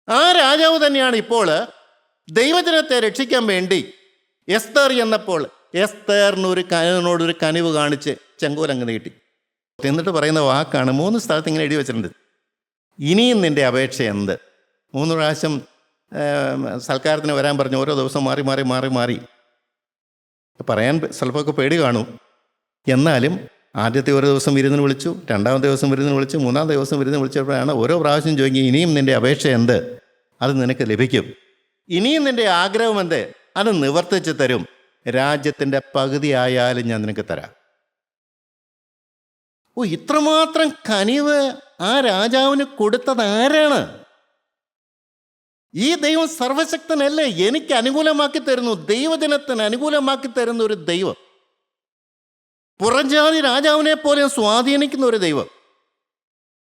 ആ രാജാവ് തന്നെയാണ് ഇപ്പോൾ ദൈവജനത്തെ രക്ഷിക്കാൻ വേണ്ടി എസ്തേർ എന്നപ്പോൾ എസ്തേറിനൊരു കനിവ് കാണിച്ച് ചെങ്കോലങ്ങ് നീട്ടി. എന്നിട്ട് പറയുന്ന വാക്കാണ് 3 സ്ഥലത്ത് ഇങ്ങനെ എഴുതി വെച്ചിട്ടുണ്ട്. ഇനിയും നിൻ്റെ അപേക്ഷ എന്ത്? 3 പ്രാവശ്യം സൽക്കാരത്തിന് വരാൻ പറഞ്ഞു. ഓരോ ദിവസം മാറി മാറി മാറി മാറി പറയാൻ ചിലപ്പോഴൊക്കെ പേടി കാണും. എന്നാലും ആദ്യത്തെ ഒരു ദിവസം വിരുന്നിന് വിളിച്ചു, രണ്ടാമത്തെ ദിവസം വിരുന്നിന് വിളിച്ചു, മൂന്നാമത്തെ ദിവസം വിരുന്നിന് വിളിച്ചപ്പോഴാണ് ഓരോ പ്രാവശ്യം ചോദിക്കുക, ഇനിയും നിൻ്റെ അപേക്ഷ എന്ത്? അത് നിനക്ക് ലഭിക്കും. ഇനിയും നിൻ്റെ ആഗ്രഹം എന്ത്? അത് നിവർത്തിച്ച് തരും. രാജ്യത്തിൻ്റെ പകുതി ആയാലും ഞാൻ നിനക്ക് തരാം. ഓ, ഇത്രമാത്രം കനിവ് ആ രാജാവിന് കൊടുത്തത് ആരാണ്? ഈ ദൈവം സർവശക്തനല്ലേ? എനിക്ക് അനുകൂലമാക്കി തരുന്നു, ദൈവജനത്തിന് അനുകൂലമാക്കി തരുന്ന ഒരു ദൈവം, പുറംജാതി രാജാവിനെ പോലെ സ്വാധീനിക്കുന്ന ഒരു ദൈവം.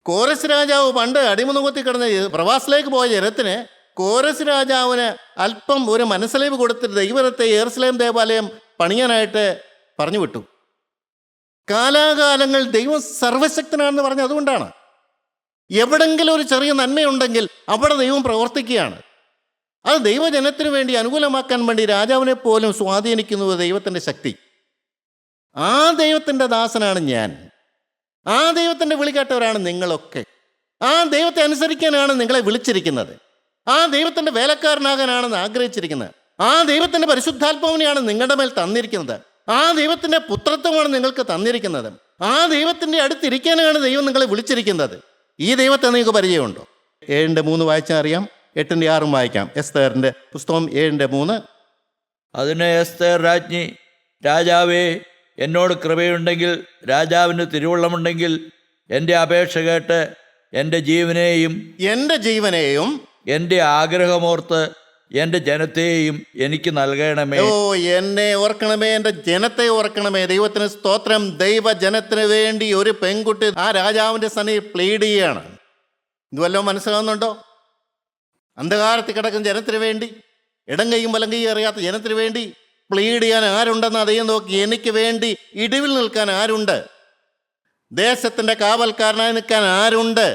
കോരസ് രാജാവ് പണ്ട് അടിമുഖത്തിൽ കിടന്ന് പ്രവാസത്തിലേക്ക് പോയ ജനത്തിന് കോരസ് രാജാവിന് അല്പം ഒരു മനസ്സലിവ് കൊടുത്തിട്ട് ദൈവത്തെ യെരുശലേം ദേവാലയം പണിയാനായിട്ട് പറഞ്ഞു വിട്ടു. കാലാകാലങ്ങൾ ദൈവം സർവശക്തനാണെന്ന് പറഞ്ഞത് അതുകൊണ്ടാണ്. എവിടെങ്കിലും ഒരു ചെറിയ നന്മയുണ്ടെങ്കിൽ അവിടെ ദൈവം പ്രവർത്തിക്കുകയാണ്. അത് ദൈവജനത്തിന് വേണ്ടി അനുകൂലമാക്കാൻ വേണ്ടി രാജാവിനെ പോലും സ്വാധീനിക്കുന്നത് ദൈവത്തിൻ്റെ ശക്തി. ആ ദൈവത്തിൻ്റെ ദാസനാണ് ഞാൻ. ആ ദൈവത്തിൻ്റെ വിളിക്കേട്ടവരാണ് നിങ്ങളൊക്കെ. ആ ദൈവത്തെ അനുസരിക്കാനാണ് നിങ്ങളെ വിളിച്ചിരിക്കുന്നത്. ആ ദൈവത്തിൻ്റെ വേലക്കാരനാകാനാണെന്ന് ആഗ്രഹിച്ചിരിക്കുന്നത്. ആ ദൈവത്തിൻ്റെ പരിശുദ്ധാത്മാവിനെയാണ് നിങ്ങളുടെ മേൽ തന്നിരിക്കുന്നത്. ആ ദൈവത്തിൻ്റെ പുത്രത്വമാണ് നിങ്ങൾക്ക് തന്നിരിക്കുന്നത്. ആ ദൈവത്തിൻ്റെ അടുത്തിരിക്കാനാണ് ദൈവം നിങ്ങളെ വിളിച്ചിരിക്കുന്നത്. ഈ ദൈവത്തെ നിങ്ങൾക്ക് പരിചയമുണ്ടോ? 7:3 വായിച്ചാൽ അറിയാം. 8:6 വായിക്കാം. എസ്തേറിൻ്റെ പുസ്തകം 7:3. അതിന് എസ്തേർ രാജ്ഞി, രാജാവേ, എന്നോട് കൃപയുണ്ടെങ്കിൽ, രാജാവിന് തിരുവുള്ളമുണ്ടെങ്കിൽ എൻ്റെ അപേക്ഷ കേട്ട് എൻ്റെ ജീവനെയും എൻ്റെ ആഗ്രഹമോർത്ത് എൻ്റെ ജനത്തെയും എനിക്ക് നൽകണമേ. ഓ, എന്നെ ഓർക്കണമേ, എൻ്റെ ജനത്തെ ഓർക്കണമേ. ദൈവത്തിന് സ്തോത്രം. ദൈവജനത്തിന് വേണ്ടി ഒരു പെൺകുട്ടി ആ രാജാവിൻ്റെ സന്നിധി പ്ലീഡ് ചെയ്യുകയാണ്. ഇത് വല്ലതും മനസ്സിലാവുന്നുണ്ടോ? അന്ധകാരത്തിൽ കിടക്കുന്ന ജനത്തിന് വേണ്ടി, ഇടം കൈയും വലം കൈയും അറിയാത്ത ജനത്തിന് വേണ്ടി പ്ലീഡ് ചെയ്യാൻ ആരുണ്ടെന്ന് അദ്ദേഹം നോക്കി. എനിക്ക് വേണ്ടി ഇടിവിൽ നിൽക്കാൻ ആരുണ്ട്? ദേശത്തിൻ്റെ കാവൽക്കാരനായി നിൽക്കാൻ ആരുണ്ട്?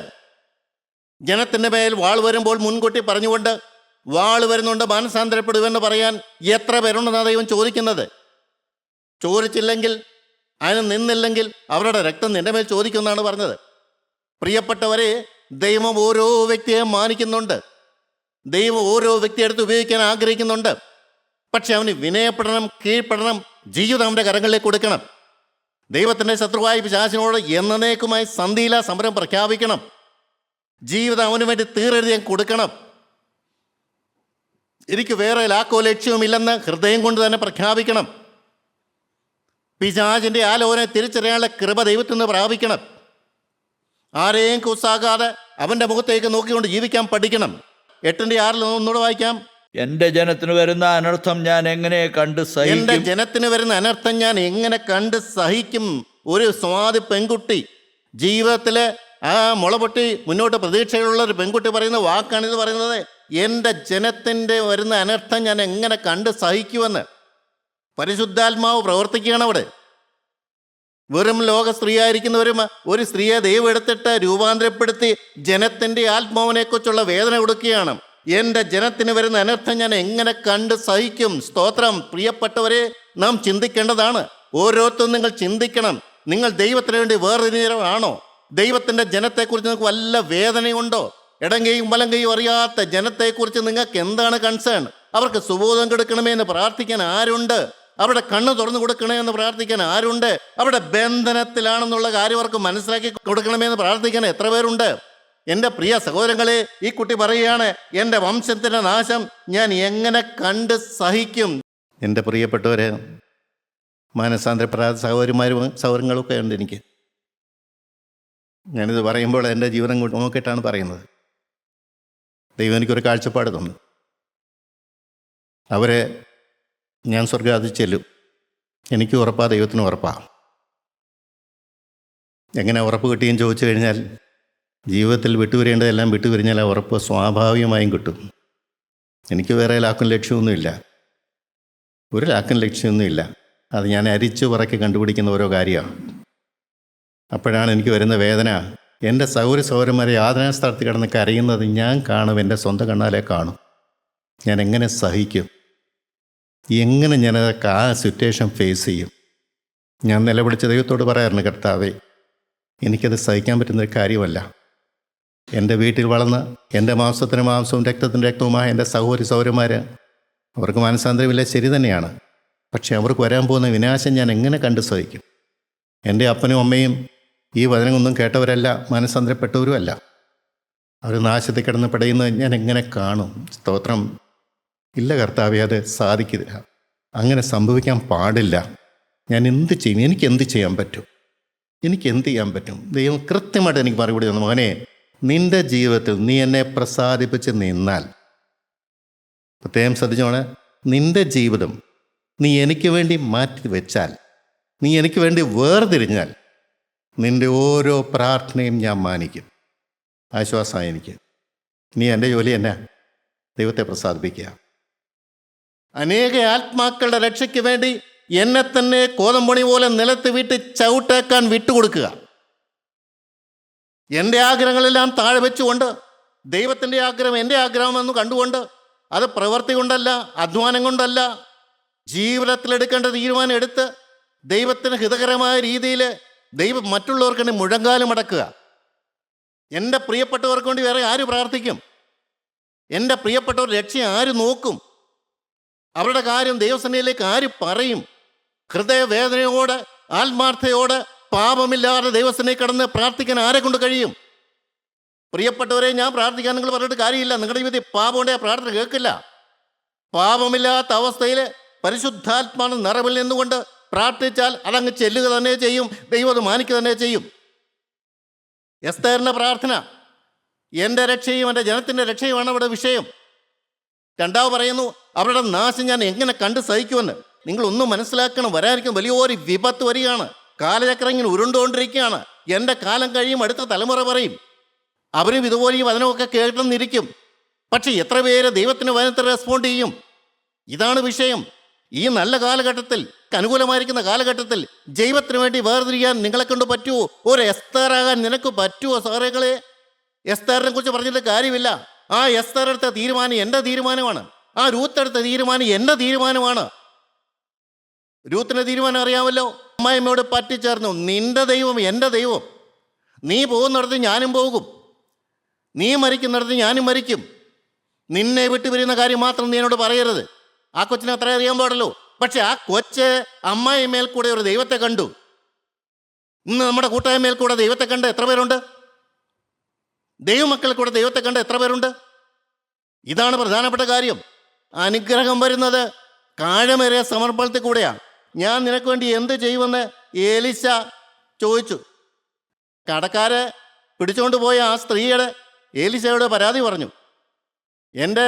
ജനത്തിൻ്റെ മേൽ വാൾ വരുമ്പോൾ മുൻകൂട്ടി പറഞ്ഞുകൊണ്ട് വാൾ വരുന്നുണ്ട്, മാനസാന്തരപ്പെടുമെന്ന് പറയാൻ എത്ര പേരുണ്ടെന്നാണ് ദൈവം ചോദിക്കുന്നത്. ചോദിച്ചില്ലെങ്കിൽ, അതിന് നിന്നില്ലെങ്കിൽ അവരുടെ രക്തം നിന്റെ മേൽ ചോദിക്കുമെന്നാണ് പറഞ്ഞത്. പ്രിയപ്പെട്ടവരെ, ദൈവം ഓരോ വ്യക്തിയെ മാനിക്കുന്നുണ്ട്. ദൈവം ഓരോ വ്യക്തിയെടുത്ത് ഉപയോഗിക്കാൻ ആഗ്രഹിക്കുന്നുണ്ട്. പക്ഷെ അവന് വിനയപ്പെടണം, കീഴ്പ്പെടണം, ജീവിതം അവൻ്റെ കരങ്ങളിലേക്ക് കൊടുക്കണം. ദൈവത്തിൻ്റെ ശത്രുവായ പിശാചിനോട് എന്നേക്കുമായി സന്ധിയില്ല സമരം പ്രഖ്യാപിക്കണം. ജീവിതം അവന് വേണ്ടി തീരെഴുതിയാൻ കൊടുക്കണം. എനിക്ക് വേറെ ലാക്കോ ലക്ഷ്യവുമില്ലെന്ന് ഹൃദയം കൊണ്ട് തന്നെ പ്രഖ്യാപിക്കണം. പിശാചിൻ്റെ ആലോചന തിരിച്ചറിയാനുള്ള കൃപ ദൈവത്തിൽ നിന്ന് പ്രാപിക്കണം. ആരെയും കുസാകാതെ അവൻ്റെ മുഖത്തേക്ക് നോക്കിക്കൊണ്ട് ജീവിക്കാൻ പഠിക്കണം. 8:6 ഒന്നുകൂടെ വായിക്കാം. എൻ്റെ ജനത്തിന് വരുന്ന അനർത്ഥം ഞാൻ എങ്ങനെ കണ്ട് സഹിക്കും? എൻ്റെ ജനത്തിന് വരുന്ന അനർത്ഥം ഞാൻ എങ്ങനെ കണ്ട് സഹിക്കും? ഒരു സ്വാതി പെൺകുട്ടി, ജീവിതത്തിൽ ആ മുളപൊട്ടി മുന്നോട്ട് പ്രതീക്ഷയുള്ള ഒരു പെൺകുട്ടി പറയുന്ന വാക്കാണിത് പറയുന്നത്. എൻ്റെ ജനത്തിൻ്റെ വരുന്ന അനർത്ഥം ഞാൻ എങ്ങനെ കണ്ട് സഹിക്കുമെന്ന്. പരിശുദ്ധാത്മാവ് പ്രവർത്തിക്കുകയാണ് അവിടെ. വെറും ലോക സ്ത്രീയായിരിക്കുന്നവരും ഒരു സ്ത്രീയെ ദൈവം എടുത്തിട്ട് രൂപാന്തരപ്പെടുത്തി ജനത്തിൻ്റെ ആത്മാവിനെക്കുറിച്ചുള്ള വേദന കൊടുക്കുകയാണ്. എൻ്റെ ജനത്തിന് വരുന്ന അനർത്ഥം ഞാൻ എങ്ങനെ കണ്ട് സഹിക്കും? സ്തോത്രം. പ്രിയപ്പെട്ടവരെ, നാം ചിന്തിക്കേണ്ടതാണ്. ഓരോരുത്തരും നിങ്ങൾ ചിന്തിക്കണം. നിങ്ങൾ ദൈവത്തിന് വേണ്ടി വേർതിരിഞ്ഞവരാണോ? ദൈവത്തിൻ്റെ ജനത്തെക്കുറിച്ച് നിങ്ങൾക്ക് വല്ല വേദനയുണ്ടോ? ഇടങ്കയും വലങ്കയും അറിയാത്ത ജനത്തെക്കുറിച്ച് നിങ്ങൾക്ക് എന്താണ് കൺസേൺ? അവർക്ക് സുബോധം കൊടുക്കണമേ എന്ന് പ്രാർത്ഥിക്കാൻ ആരുണ്ട്? അവരുടെ കണ്ണ് തുറന്നു കൊടുക്കണേ എന്ന് പ്രാർത്ഥിക്കാൻ ആരുണ്ട്? അവരുടെ ബന്ധനത്തിലാണെന്നുള്ള കാര്യം അവർക്ക് മനസ്സിലാക്കി കൊടുക്കണമേ എന്ന് പ്രാർത്ഥിക്കാൻ എത്ര പേരുണ്ട്? എൻ്റെ പ്രിയ സഹോദരങ്ങളെ, ഈ കുട്ടി പറയുകയാണ്, എൻ്റെ വംശത്തിൻ്റെ നാശം ഞാൻ എങ്ങനെ കണ്ട് സഹിക്കും? എൻ്റെ പ്രിയപ്പെട്ടവരെ, മാനസാന്തരപ്പെടാത്ത സഹോദരങ്ങളൊക്കെ ഉണ്ട് എനിക്ക്. ഞാനിത് പറയുമ്പോൾ എൻ്റെ ജീവിതം കൊണ്ട് നോക്കിയിട്ടാണ് പറയുന്നത്. ദൈവം എനിക്കൊരു കാഴ്ചപ്പാട് തന്നു. അവരെ ഞാൻ സ്വർഗ്ഗത്തിൽ ചെല്ലും. എനിക്ക് ഉറപ്പാ, ദൈവത്തിന് ഉറപ്പാ. എങ്ങനെ ഉറപ്പ് കിട്ടിയെന്ന് ചോദിച്ചു കഴിഞ്ഞാൽ, ജീവിതത്തിൽ വിട്ടുവരേണ്ടതെല്ലാം വിട്ടുവരിഞ്ഞാൽ ആ ഉറപ്പ് സ്വാഭാവികമായും കിട്ടും. എനിക്ക് വേറെ ലാക്കും ലക്ഷ്യമൊന്നുമില്ല, ഒരു ലാക്കും ലക്ഷ്യമൊന്നുമില്ല. അത് ഞാൻ അരിച്ചു പറക്കി കണ്ടുപിടിക്കുന്ന ഓരോ കാര്യമാണ്. അപ്പോഴാണ് എനിക്ക് വരുന്ന വേദന. എൻ്റെ സഹോദരന്മാരെ യാതനാ സ്ഥലത്ത് കിടന്ന് കരയുന്നത് ഞാൻ കാണും, എൻ്റെ സ്വന്തം കണ്ണാലെ കാണും. ഞാൻ എങ്ങനെ സഹിക്കും? എങ്ങനെ ഞാനതൊക്കെ ആ സിറ്റുവേഷൻ ഫേസ് ചെയ്യും? ഞാൻ നിലവിളിച്ച ദൈവത്തോട് പറയാറുണ്ട്, കർത്താവേ, എനിക്കത് സഹിക്കാൻ പറ്റുന്നൊരു കാര്യമല്ല. എൻ്റെ വീട്ടിൽ വളർന്ന് എൻ്റെ മാംസത്തിന് മാംസവും രക്തത്തിന് രക്തവുമായ എൻ്റെ സഹോദരന്മാർ, അവർക്ക് മാനസാന്തരമില്ല, ശരി തന്നെയാണ്. പക്ഷേ അവർക്ക് വരാൻ പോകുന്ന വിനാശം ഞാൻ എങ്ങനെ കണ്ടു സഹിക്കും? എൻ്റെ അപ്പനും അമ്മയും ഈ വചനമൊന്നും കേട്ടവരല്ല, മാനസാന്തരപ്പെട്ടവരുമല്ല. അവർ നാശത്തിൽ കിടന്ന് പിടയുന്നത് ഞാൻ എങ്ങനെ കാണും? സ്തോത്രം. ഇല്ല കർത്താവേ, അത് സാധിക്കില്ല. അങ്ങനെ സംഭവിക്കാൻ പാടില്ല. ഞാൻ എന്ത് ചെയ്യും? എനിക്ക് എന്ത് ചെയ്യാൻ പറ്റും? എനിക്ക് എന്ത് ചെയ്യാൻ പറ്റും? ദൈവം കൃത്യമായിട്ട് എനിക്ക് മറുപടി തന്നു, മകനെ, നിൻ്റെ ജീവിതത്തിൽ നീ എന്നെ പ്രസാദിപ്പിച്ച് നിന്നാൽ, പ്രത്യേകം ശ്രദ്ധിച്ചോണെ, നിൻ്റെ ജീവിതം നീ എനിക്ക് വേണ്ടി മാറ്റി വെച്ചാൽ, നീ എനിക്ക് വേണ്ടി വേർതിരിഞ്ഞാൽ, നിൻ്റെ ഓരോ പ്രാർത്ഥനയും ഞാൻ മാനിക്കും. ആശ്വാസമായി എനിക്ക്. നീ എൻ്റെ ജോലി എന്നാ? ദൈവത്തെ പ്രസാദിപ്പിക്കുക. അനേക ആത്മാക്കളുടെ രക്ഷയ്ക്ക് വേണ്ടി എന്നെ തന്നെ കോതമ്പണി പോലെ നിലത്ത് വീട്ട് ചവിട്ടേക്കാൻ വിട്ടുകൊടുക്കുക. എൻ്റെ ആഗ്രഹങ്ങളെല്ലാം താഴെ വെച്ചുകൊണ്ട് ദൈവത്തിൻ്റെ ആഗ്രഹം എൻ്റെ ആഗ്രഹമെന്ന് കണ്ടുകൊണ്ട്, അത് പ്രവൃത്തി കൊണ്ടല്ല, അധ്വാനം കൊണ്ടല്ല, ജീവിതത്തിലെടുക്കേണ്ട തീരുമാനം എടുത്ത് ദൈവത്തിന് ഹിതകരമായ രീതിയിൽ ദൈവം മറ്റുള്ളവർക്ക് വേണ്ടി മുഴങ്കാലും അടക്കുക. എൻ്റെ പ്രിയപ്പെട്ടവർക്ക് വേണ്ടി വേറെ ആര് പ്രാർത്ഥിക്കും? എൻ്റെ പ്രിയപ്പെട്ടവർ രക്ഷ ആര് നോക്കും? അവരുടെ കാര്യം ദൈവസേനയിലേക്ക് ആര് പറയും? ഹൃദയവേദനയോടെ, ആത്മാർത്ഥയോടെ, പാപമില്ലാതെ ദൈവസേനയിൽ കടന്ന് പ്രാർത്ഥിക്കാൻ ആരെ കൊണ്ട് കഴിയും? പ്രിയപ്പെട്ടവരെ, ഞാൻ പ്രാർത്ഥിക്കാൻ നിങ്ങൾ പറഞ്ഞിട്ട് കാര്യമില്ല. നിങ്ങളുടെ ജീവിതത്തിൽ പാപമുണ്ടെങ്കിൽ പ്രാർത്ഥന കേൾക്കില്ല. പാപമില്ലാത്ത അവസ്ഥയിൽ പരിശുദ്ധാത്മാവിന്റെ നിറവിൽ നിന്നുകൊണ്ട് പ്രാർത്ഥിച്ചാൽ അതങ്ങ് ചെല്ലുക തന്നെ ചെയ്യും. ദൈവം അത് മാനിക്കുക തന്നെ ചെയ്യും. എസ്തേറിന്റെ പ്രാർത്ഥന, എൻ്റെ രക്ഷയും എൻ്റെ ജനത്തിൻ്റെ രക്ഷയുമാണ് അവിടെ വിഷയം. രണ്ടാവ് പറയുന്നു, അവരുടെ നാശം ഞാൻ എങ്ങനെ കണ്ട് സഹിക്കുമെന്ന്. നിങ്ങളൊന്നും മനസ്സിലാക്കണം, വരാനിരിക്കുന്ന വലിയൊരു വിപത്ത് വരികയാണ്. കാലചക്രം ഇങ്ങനെ ഉരുണ്ടുകൊണ്ടിരിക്കുകയാണ്. എൻ്റെ കാലം കഴിയും, അടുത്ത തലമുറ പറയും. അവരും ഇതുപോലെ ഈ വചനമൊക്കെ കേട്ടെന്നിരിക്കും. പക്ഷെ എത്ര പേര് ദൈവത്തിന് വചനത്തിൽ റെസ്പോണ്ട് ചെയ്യും? ഇതാണ് വിഷയം. ഈ നല്ല കാലഘട്ടത്തിൽ, അനുകൂലമായിരിക്കുന്ന കാലഘട്ടത്തിൽ ദൈവത്തിന് വേണ്ടി വേർതിരിയാൻ നിങ്ങളെ കൊണ്ട് പറ്റുമോ? ഒരു എസ്തേറാകാൻ നിനക്ക് പറ്റുമോ? സാറേകളെ, എസ്തേറിനെ കുറിച്ച് പറഞ്ഞിട്ട് കാര്യമില്ല. ആ എസ്തേർ എടുത്ത തീരുമാനം എൻ്റെ തീരുമാനമാണ്. ആ രൂത്ത് എടുത്ത തീരുമാനം എൻ്റെ തീരുമാനമാണ്. രൂത്തിന്റെ തീരുമാനം അറിയാമല്ലോ. അമ്മായിമ്മയോട് പറ്റിച്ചേർന്നു, നിന്റെ ദൈവം എൻ്റെ ദൈവം. നീ പോകുന്നിടത്ത് ഞാനും പോകും, നീ മരിക്കുന്നിടത്ത് ഞാനും മരിക്കും. നിന്നെ വിട്ടു പിരിയുന്ന കാര്യം മാത്രം നീ എന്നോട് പറയരുത്. ആ കൊച്ചിനെ അത്ര അറിയാൻ പാടല്ലോ. പക്ഷെ ആ കൊച്ച് അമ്മായിമ്മേൽ കൂടെ ഒരു ദൈവത്തെ കണ്ടു. ഇന്ന് നമ്മുടെ കൂട്ടായ്മയിൽ കൂടെ ദൈവത്തെ കണ്ട് എത്ര പേരുണ്ട്? ദൈവമക്കളിൽ കൂടെ ദൈവത്തെ കണ്ട് എത്ര പേരുണ്ട്? ഇതാണ് പ്രധാനപ്പെട്ട കാര്യം. അനുഗ്രഹം വരുന്നത് കാഴമേറിയ സമർപ്പണത്തിൽ കൂടെയാണ്. ഞാൻ നിനക്ക് വേണ്ടി എന്ത് ചെയ്യുമെന്ന് ഏലീശ ചോദിച്ചു. കടക്കാരെ പിടിച്ചുകൊണ്ട് പോയ ആ സ്ത്രീയുടെ ഏലീശയോട് പരാതി പറഞ്ഞു, എൻ്റെ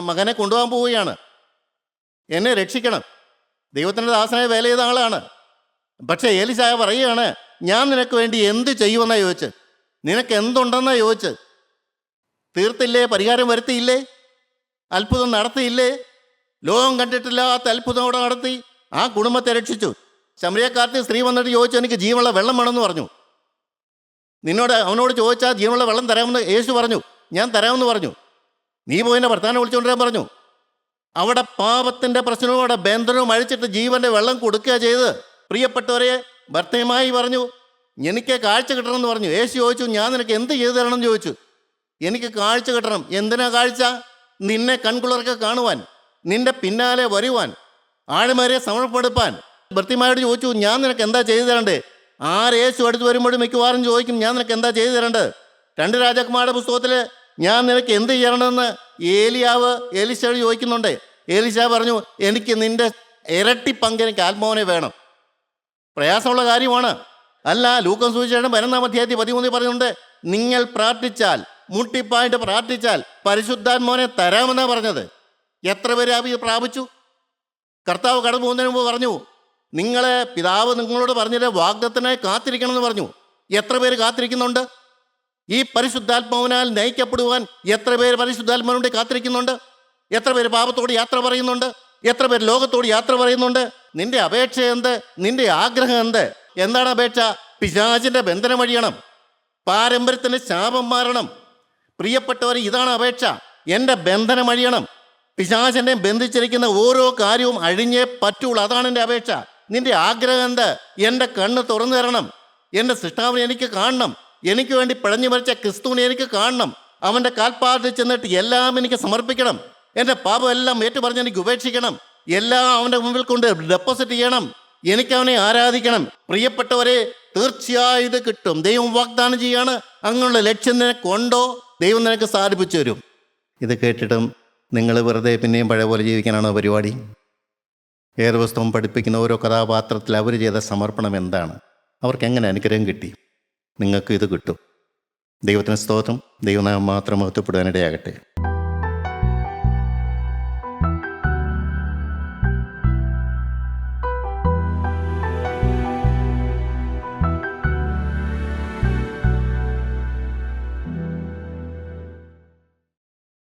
മകനെ കൊണ്ടുപോകാൻ പോവുകയാണ്, എന്നെ രക്ഷിക്കണം. ദൈവത്തിൻ്റെ ദാസനായ വേല ചെയ്ത ആളാണ്. പക്ഷേ ഏലീശ പറയുകയാണ്, ഞാൻ നിനക്ക് വേണ്ടി എന്ത് ചെയ്യുമെന്നാണ് ചോദിച്ച്. നിനക്ക് എന്തുണ്ടെന്നാണ് ചോദിച്ച്. തീർത്തില്ലേ? പരിഹാരം വരുത്തിയില്ലേ? അത്ഭുതം നടത്തിയില്ലേ? ലോകം കണ്ടിട്ടില്ലാത്ത അത്ഭുതം അവിടെ നടത്തി ആ കുടുംബത്തെ രക്ഷിച്ചു. ശമരിയക്കാരത്തെ സ്ത്രീ വന്നിട്ട് ചോദിച്ചു, എനിക്ക് ജീവനുള്ള വെള്ളം വേണമെന്ന് പറഞ്ഞു. അവനോട് ചോദിച്ചാൽ ജീവനുള്ള വെള്ളം തരാമെന്ന് യേശു പറഞ്ഞു. ഞാൻ തരാമെന്ന് പറഞ്ഞു. നീ പോയി എൻ്റെ ഭർത്താവിനെ വിളിച്ചുകൊണ്ടിരാൻ പറഞ്ഞു. അവിടെ പാപത്തിൻ്റെ പ്രശ്നവും അവിടെ ബന്ധനവും അഴിച്ചിട്ട് ജീവൻ്റെ വെള്ളം കൊടുക്കുക ചെയ്ത്. പ്രിയപ്പെട്ടവരെ, ഭർത്തയുമായി പറഞ്ഞു, എനിക്ക് കാഴ്ച കിട്ടണമെന്ന് പറഞ്ഞു. യേശു ചോദിച്ചു, ഞാൻ നിനക്ക് എന്ത് ചെയ്തു തരണമെന്ന് ചോദിച്ചു. എനിക്ക് കാഴ്ച കിട്ടണം. എന്തിനാ കാഴ്ച? നിന്നെ കൺകുളിർക്കെ കാണുവാൻ, നിന്റെ പിന്നാലെ വരുവാൻ, ആഴമേറിയ സമർപ്പെടുപ്പാൻ. ഭർത്തിമാരോട് ചോദിച്ചു, ഞാൻ നിനക്ക് എന്താ ചെയ്തു തരണ്ടേ? യേശു അടുത്ത് വരുമ്പോഴും മിക്കവാറും ചോദിക്കും, ഞാൻ നിനക്ക് എന്താ ചെയ്തു തരേണ്ടത്? 2 രാജാക്കന്മാരുടെ പുസ്തകത്തിൽ ഞാൻ നിനക്ക് എന്ത് ചെയ്യണമെന്ന് ഏലിയാവ് ഏലീശയോട് ചോദിക്കുന്നുണ്ട്. ഏലീശ പറഞ്ഞു, എനിക്ക് നിന്റെ ഇരട്ടി പങ്ക്, എനിക്ക് ആത്മാവിനെ വേണം. പ്രയാസമുള്ള കാര്യമാണ്. അല്ല, ലൂക്കോസ് സുവിശേഷം 11-ാം അധ്യായത്തിൽ 13 പറയുന്നുണ്ട്, നിങ്ങൾ പ്രാർത്ഥിച്ചാൽ, മുട്ടിപ്പായിട്ട് പ്രാർത്ഥിച്ചാൽ പരിശുദ്ധാത്മാവിനെ തരാമെന്നാണ് പറഞ്ഞത്. എത്ര പേര് പ്രാപിച്ചു? കർത്താവ് കടന്നു പോകുന്നതിന് മുമ്പ് പറഞ്ഞു, നിങ്ങളെ പിതാവ് നിങ്ങളോട് പറഞ്ഞത് വാഗ്ദത്തത്തിനായി കാത്തിരിക്കണമെന്ന് പറഞ്ഞു. എത്ര പേര് കാത്തിരിക്കുന്നുണ്ട്? ഈ പരിശുദ്ധാത്മാവിനാൽ നയിക്കപ്പെടുവാൻ എത്ര പേര് പരിശുദ്ധാത്മാവിനോട് കാത്തിരിക്കുന്നുണ്ട്? എത്ര പേര് പാപത്തോട് യാത്ര പറയുന്നുണ്ട്? എത്ര പേര് ലോകത്തോട് യാത്ര പറയുന്നുണ്ട്? നിന്റെ അപേക്ഷ എന്ത്? നിന്റെ ആഗ്രഹം എന്ത്? എന്താണ് അപേക്ഷ? പിശാചിന്റെ ബന്ധനം അഴിയണം, പാരമ്പര്യത്തിന്റെ ശാപം മാറണം. പ്രിയപ്പെട്ടവർ, ഇതാണ് അപേക്ഷ. എൻ്റെ ബന്ധനം അഴിയണം. പിശാചിനെ ബന്ധിച്ചിരിക്കുന്ന ഓരോ കാര്യവും അഴിഞ്ഞേ പറ്റുള്ളൂ. അതാണ് എൻ്റെ അപേക്ഷ. നിന്റെ ആഗ്രഹം എന്ത്? എൻ്റെ കണ്ണ് തുറന്നു തരണം. എൻ്റെ സൃഷ്ടാവിനെ എനിക്ക് കാണണം. എനിക്ക് വേണ്ടി പിഴഞ്ഞു മരിച്ച ക്രിസ്തുവിനെ എനിക്ക് കാണണം. അവൻ്റെ കാൽപ്പാടിൽ ചെന്നിട്ട് എല്ലാം എനിക്ക് സമർപ്പിക്കണം. എൻ്റെ പാപം എല്ലാം ഏറ്റുപറഞ്ഞ് എനിക്ക് ഉപേക്ഷിക്കണം. എല്ലാം അവൻ്റെ മുമ്പിൽ കൊണ്ട് ഡെപ്പോസിറ്റ് ചെയ്യണം. എനിക്ക് അവനെ ആരാധിക്കണം. പ്രിയപ്പെട്ടവരെ, തീർച്ചയായും ഇത് കിട്ടും. ദൈവം വാഗ്ദാനം ചെയ്യാണ്. അങ്ങനെയുള്ള ലക്ഷ്യം നിനക്കുണ്ടോ, ദൈവം നിനക്ക് സാധിപ്പിച്ചു തരും. ഇത് കേട്ടിട്ടും നിങ്ങൾ വെറുതെ പിന്നെയും പഴയ പോലെ ജീവിക്കാനാണോ പരിപാടി? വേദപുസ്തകം പഠിപ്പിക്കുന്ന ഓരോ കഥാപാത്രത്തിൽ അവർ ചെയ്ത സമർപ്പണം എന്താണ്? അവർക്ക് എങ്ങനെ അനുഗ്രഹം കിട്ടി? നിങ്ങൾക്ക് ഇത് കിട്ടും. ദൈവത്തിന് സ്തോത്രം. ദൈവനാമം മാത്രം മഹത്വപ്പെടാനിടയാകട്ടെ.